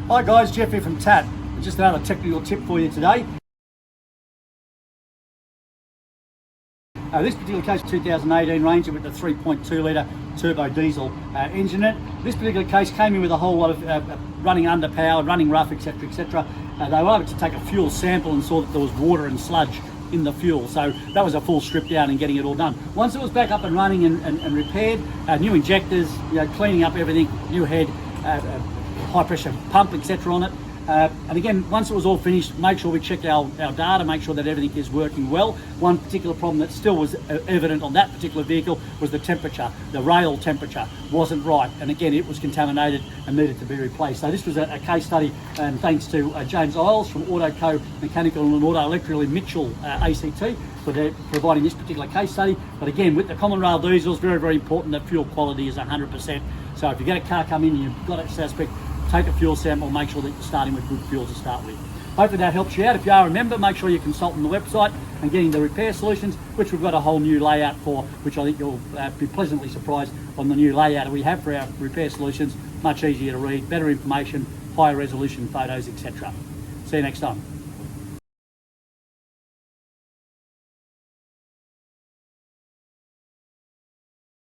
Hi guys, Jeff here from TAT. Just another technical tip for you today. This particular case, 2018 Ranger with the 3.2 litre turbo diesel engine in it. This particular case came in with a whole lot of running underpowered, running rough, etc, etc. They were able to take a fuel sample and saw that there was water and sludge in the fuel, so that was a full strip down and getting it all done. Once it was back up and running and repaired, new injectors, cleaning up everything, new head, high pressure pump, etc on it. And again, once it was all finished, make sure we check our data, make sure that everything is working well. One particular problem that still was evident on that particular vehicle was the temperature. The rail temperature wasn't right, and again, it was contaminated and needed to be replaced. So this was a case study, and thanks to James Isles from Autoco Mechanical and Auto Electrical in Mitchell, ACT, for providing this particular case study. But again, with the common rail diesels, very, very important that fuel quality is 100%. So if you get a car come in and you've got it suspect, take a fuel sample, make sure that you're starting with good fuel to start with. Hopefully that helps you out. If you are a member, make sure you consult on the website and getting the repair solutions, which we've got a whole new layout for, which I think you'll be pleasantly surprised on the new layout we have for our repair solutions. Much easier to read, better information, higher resolution photos, etc. See you next time.